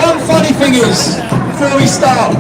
One funny thing is, before we start,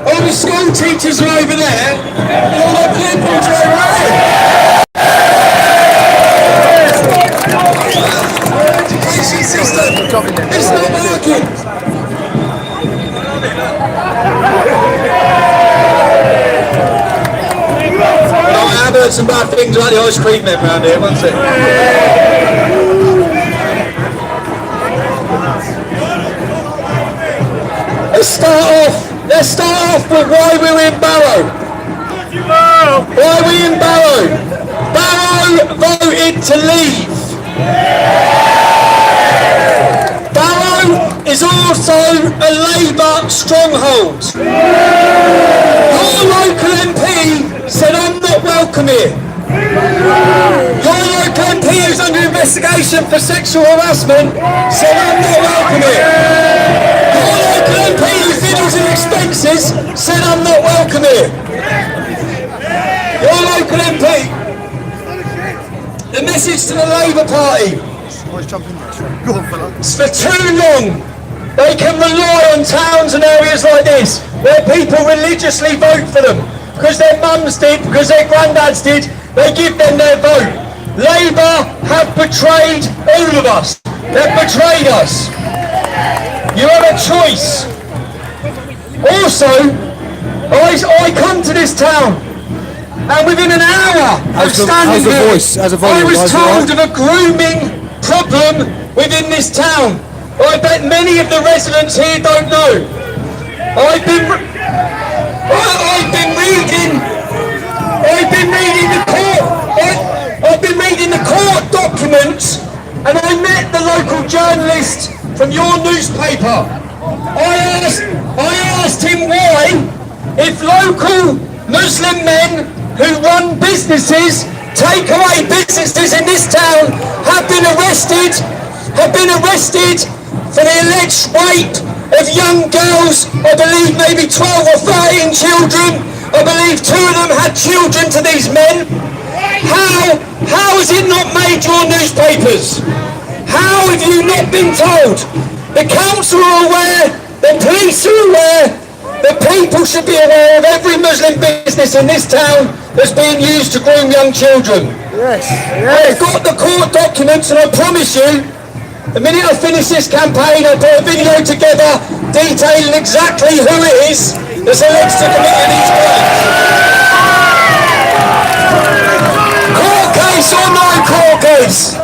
all the school teachers are over there, and all the pupils are over there. Education system, it's not working. I have heard some bad things about the ice cream men around here, wasn't it? Let's start off with why we're in Barrow. Why are we in Barrow? Barrow voted to leave. Barrow is also a Labour stronghold. Your local MP said I'm not welcome here. Your local MP who's under investigation for sexual harassment said I'm not welcome here. Your local MP who fiddles in expenses said I'm not welcome here. Your local MP. The message to the Labour Party. For too long, they can rely on towns and areas like this where people religiously vote for them because their mums did, because their granddads did. They give them their vote. Labour have betrayed all of us. They've betrayed us. You have a choice. Also, I come to this town, and within an hour of standing here, I was told of a grooming problem within this town. I bet many of the residents here don't know. I've been reading the court documents, and I met the local journalist from your newspaper. I asked him why, if local Muslim men who run businesses, take away businesses in this town, have been arrested for the alleged rape of young girls, I believe maybe 12 or 13 children. I believe 2 of them had children to these men. How has it not made your newspapers? How have you not been told? The council are aware, the police are aware, the people should be aware of every Muslim business in this town that's being used to groom young children. Yes. I've got the court documents, and I promise you, the minute I finish this campaign, I'll put a video together detailing exactly who it is that's alleged to commit these crimes. Court case or no court case?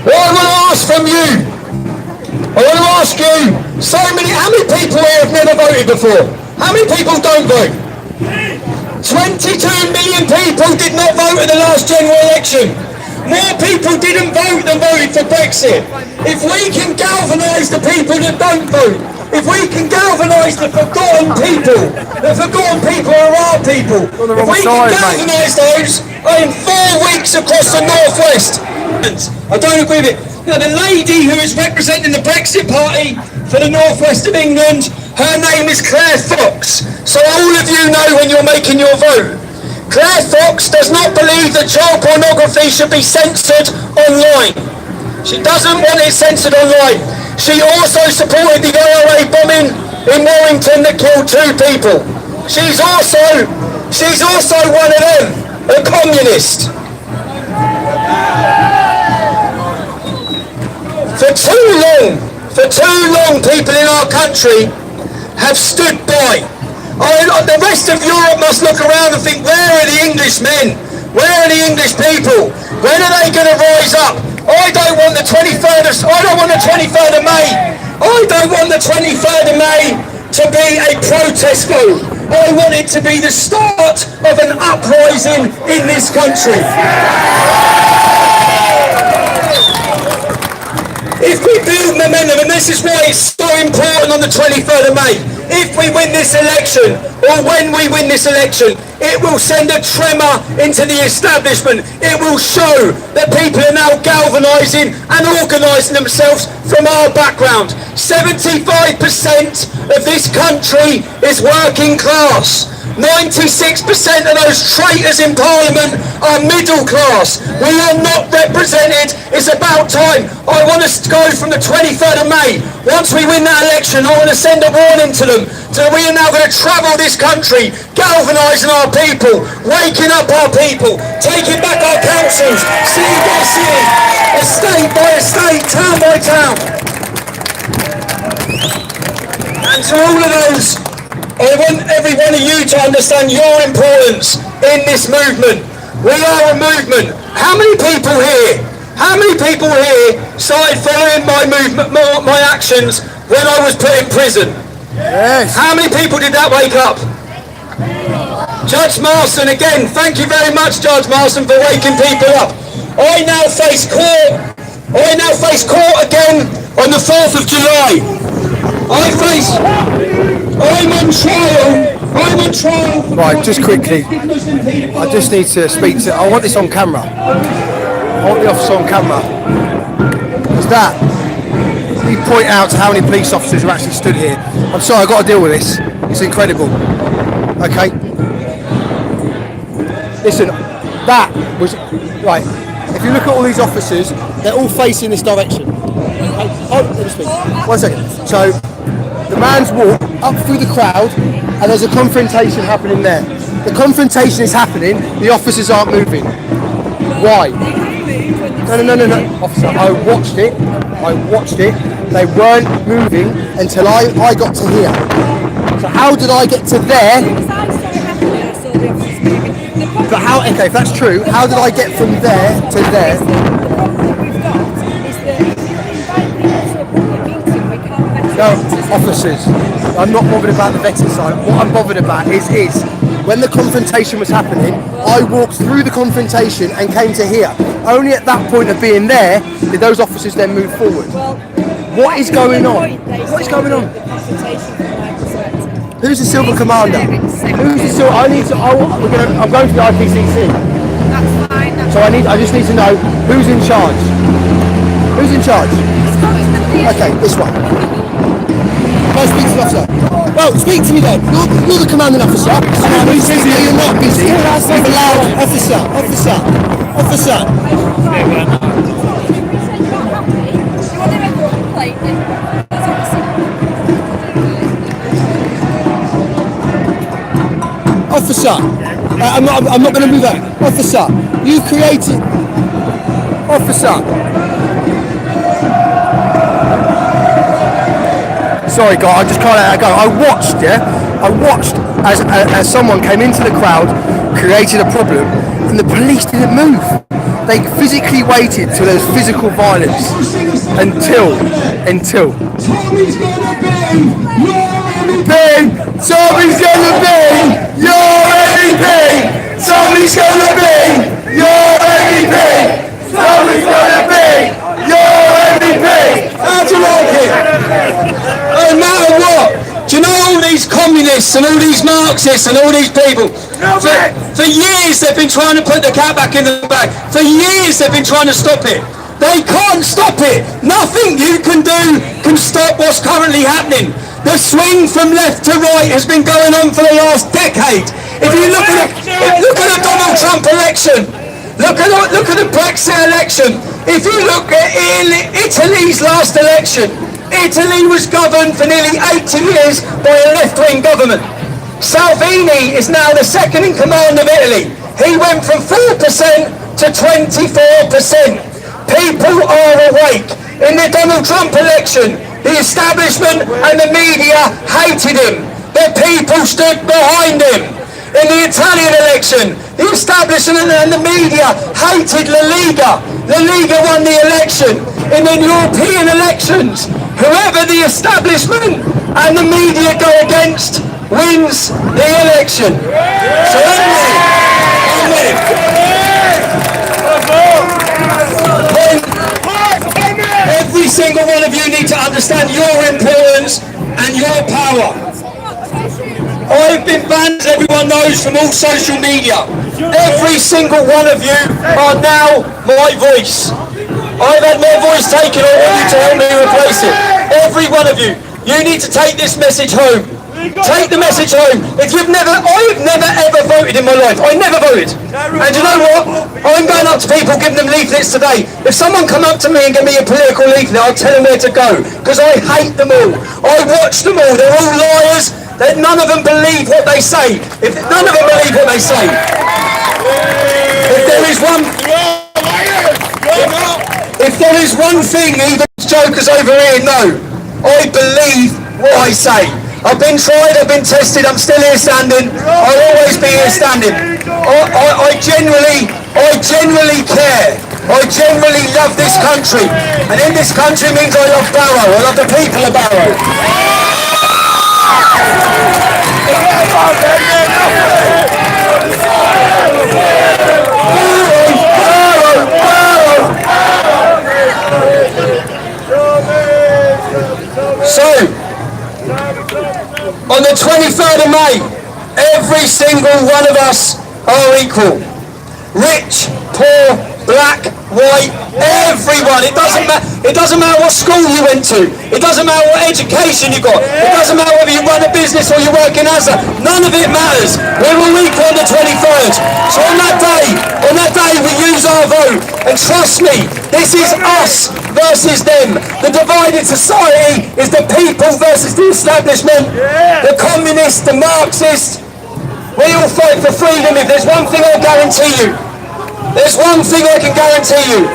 What I want to ask from you, I want to ask you, how many people here have never voted before? How many people don't vote? 22 million people did not vote in the last general election. More people didn't vote than voted for Brexit. If we can galvanise the people that don't vote, if we can galvanise the forgotten people are our people, if we can galvanise those in 4 weeks across the northwest. I don't agree with it. Now, the lady who is representing the Brexit Party for the northwest of England, her name is Claire Fox. So all of you know when you're making your vote. Claire Fox does not believe that child pornography should be censored online. She doesn't want it censored online. She also supported the IRA bombing in Warrington that killed 2 people. She's also one of them, a communist. For too long, people in our country have stood by. The rest of Europe must look around and think, where are the English men? Where are the English people? When are they going to rise up? I don't want the 23rd of May. I don't want the 23rd of May to be a protest vote. I want it to be the start of an uprising in this country. If we build momentum, and this is why it's so important on the 23rd of May, if we win this election, or when we win this election, it will send a tremor into the establishment. It will show that people are now galvanising and organising themselves from our background. 75% of this country is working class. 96% of those traitors in Parliament are middle class. We are not represented. It's about time. I want us to go from the 23rd of May. Once we win that election, I want to send a warning to them. So we are now going to travel this country, galvanising our people, waking up our people, taking back our councils, city by city, estate by estate, town by town. And to all of those, I want every one of you to understand your importance in this movement. We are a movement. How many people here started following my movement, my actions when I was put in prison? Yes. How many people did that wake up? Judge Marston, again, thank you very much, Judge Marston, for waking people up. I now face court again on the 4th of July. I'm on trial. Right, just quickly, I just need to speak to, I want this on camera. I want the officer on camera. Because that, you point out how many police officers have actually stood here. I'm sorry, I've got to deal with this. It's incredible. Okay? Listen, that was, right, if you look at all these officers, they're all facing this direction. Okay? Oh, let me speak. 1 second. So, the man's walked up through the crowd and there's a confrontation happening there. The confrontation is happening, the officers aren't moving. Why? No. Officer, I watched it. They weren't moving until I got to here. So how did I get to there? But how, okay, if that's true, how did I get from there to there? No, officers, I'm not bothered about the vetting side. What I'm bothered about is when the confrontation was happening, I walked through the confrontation and came to here. Only at that point of being there did those officers then move forward. What is going on? What is going on? Who's the Silver Commander? Who's the Silver? I'm going to the IPCC. That's fine. So I just need to know who's in charge. Who's in charge? Okay, this one. Go speak to the officer. Well, speak to me then. You're the commanding officer. I'm busy. You're not busy. You've allowed officer. Officer, I'm not going to move that. Officer, you created. Officer. Sorry, guy, I just can't let that go. I watched as someone came into the crowd, created a problem, and the police didn't move. They physically waited till there was physical violence until. Tommy's gonna be your MEP. Tommy's gonna be your MEP. Tommy's gonna be your MEP. How do you like it? No matter what. Do you know all these communists and all these Marxists and all these people? For years they've been trying to put the cat back in the bag. For years they've been trying to stop it. They can't stop it. Nothing you can do can stop what's currently happening. The swing from left to right has been going on for the last decade. If you look at the Donald Trump election, look at the Brexit election. If you look at Italy's last election, Italy was governed for nearly 80 years by a left-wing government. Salvini is now the second in command of Italy. He went from 4% to 24%. People are awake. In the Donald Trump election, the establishment and the media hated him. The people stood behind him. In the Italian election, the establishment and the media hated La Liga. La Liga won the election. In the European elections, whoever the establishment and the media go against wins the election. So every single one of you need to understand your importance and your power. I've been banned, as everyone knows, from all social media. Every single one of you are now my voice. I've had my voice taken already to help me replace it. Every one of you. You need to take this message home. Take the message home. I've never ever voted in my life. I never voted. And you know what? I'm going up to people, giving them leaflets today. If someone come up to me and give me a political leaflet, I'll tell them where to go. Because I hate them all. I watch them all. They're all liars. None of them believe what they say. None of them believe what they say. If there is one thing even jokers over here know, I believe what I say. I've been tried, I've been tested, I'm still here standing. I'll always be here standing. I genuinely care. I genuinely love this country. And in this country means I love Barrow. I love the people of Barrow. So, on the 23rd of May, every single one of us are equal. Rich, poor, black, white, everyone. It doesn't matter what school you went to. It doesn't matter what education you got. It doesn't matter whether you run a business or you work in ASA. None of it matters. We're all equal on the 23rd. So on that day we use our vote. And trust me, this is us versus them. The divided society is the people versus the establishment. The communists, the Marxists. We all fight for freedom. If there's one thing I guarantee you, there's one thing I can guarantee you.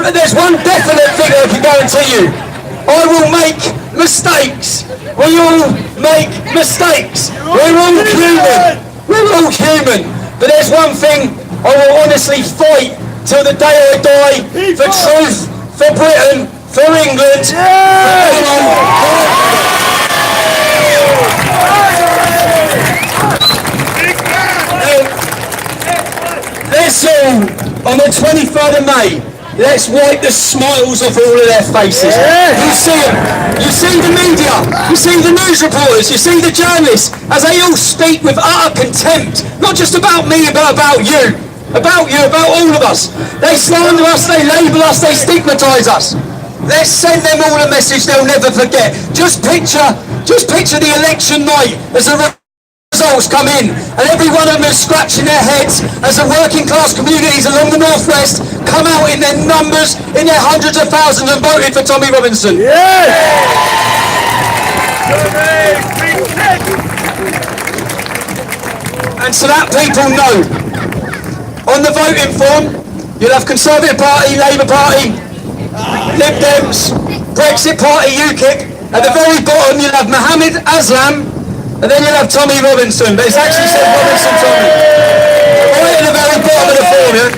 There's one definite thing I can guarantee you. I will make mistakes. We all make mistakes. We're all human. We're all human. But there's one thing I will honestly fight till the day I die for truth, for Britain, for England. Let's all, on the 23rd of May, let's wipe the smiles off all of their faces. You see them. You see the media. You see the news reporters. You see the journalists as they all speak with utter contempt. Not just about me, but about you. About you, about all of us. They slander us, they label us, they stigmatise us. Let's send them all a message they'll never forget. Just picture the election night as the results come in and every one of them is scratching their heads as the working class communities along the northwest come out in their numbers, in their hundreds of thousands and voted for Tommy Robinson. And so that people know. On the voting form, you'll have Conservative Party, Labour Party, Lib Dems, Brexit Party, UKIP. At the very bottom, you'll have Mohammed Aslam, and then you'll have Tommy Robinson. But it's actually said Robinson Tommy. Right at the very bottom of the form, yeah?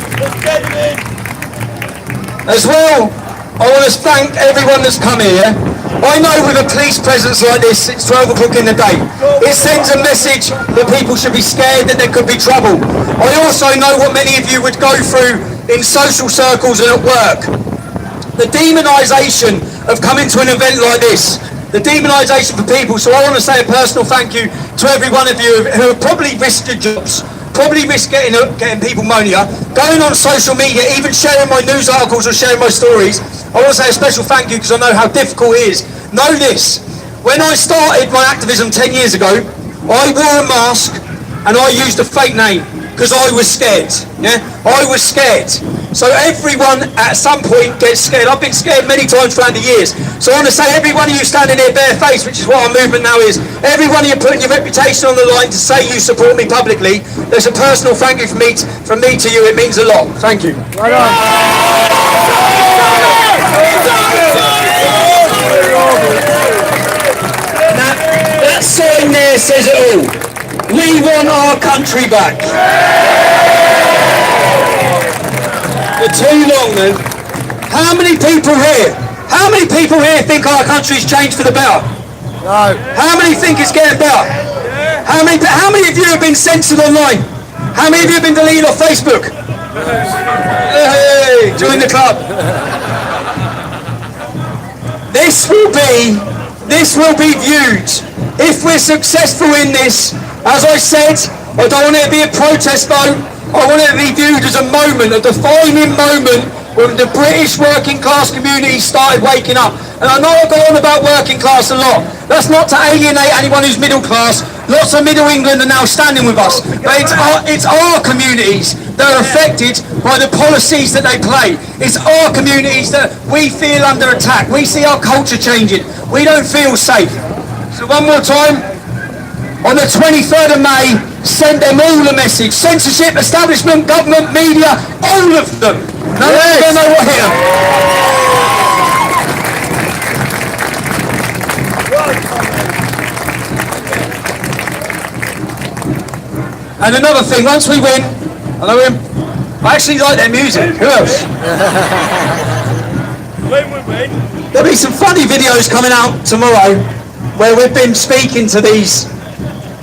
As well, I want to thank everyone that's come here. I know with a police presence like this, it's 12 o'clock in the day. It sends a message that people should be scared that there could be trouble. I also know what many of you would go through in social circles and at work. The demonisation of coming to an event like this. The demonisation for people. So I want to say a personal thank you to every one of you who have probably risked your jobs, probably risked getting people monia, going on social media, even sharing my news articles or sharing my stories. I want to say a special thank you because I know how difficult it is. Know this, when I started my activism 10 years ago, I wore a mask and I used a fake name because I was scared, yeah? I was scared. So everyone at some point gets scared. I've been scared many times throughout the years. So I want to say every one of you standing here barefaced, which is what our movement now is, every one of you putting your reputation on the line to say you support me publicly, there's a personal thank you from me to you. It means a lot. Thank you. Right on. Now, that sign there says it all. We want our country back. For too long, man. How many people here think our country's changed for the better? No. How many think it's getting better? How many of you have been censored online? How many of you have been deleted off Facebook? Hey, join the club. This will be viewed, if we're successful in this, as I said, I don't want it to be a protest vote, I want it to be viewed as a moment, a defining moment when the British working class community started waking up. And I know I go on about working class a lot. That's not to alienate anyone who's middle class. Lots of Middle England are now standing with us. But it's our communities that are affected by the policies that they play. It's our communities that we feel under attack. We see our culture changing. We don't feel safe. So one more time, on the 23rd of May, send them all a message. Censorship, establishment, government, media, all of them. No one don't know what hit them. And another thing, once we win, I actually like their music. Who else? When we win. There'll be some funny videos coming out tomorrow where we've been speaking to these,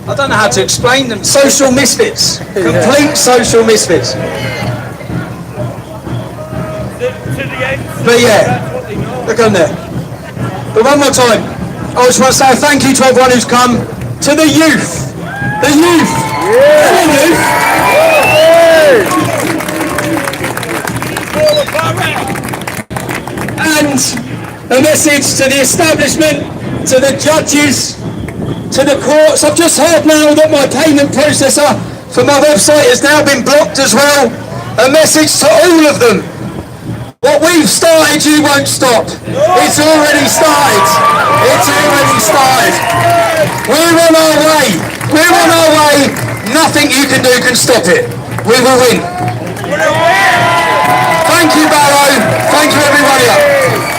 I don't know how to explain them, social misfits. Complete social misfits. But yeah, look on there. But one more time, I just want to say thank you to everyone who's come, to the youth. The youth. Yeah. Come on, youth. And a message to the establishment, to the judges, to the courts. I've just heard now that my payment processor for my website has now been blocked as well. A message to all of them. What we've started, you won't stop. It's already started. It's already started. We're on our way. We're on our way. Nothing you can do can stop it. We will win. Thank you, Barrow. Thank you, everybody.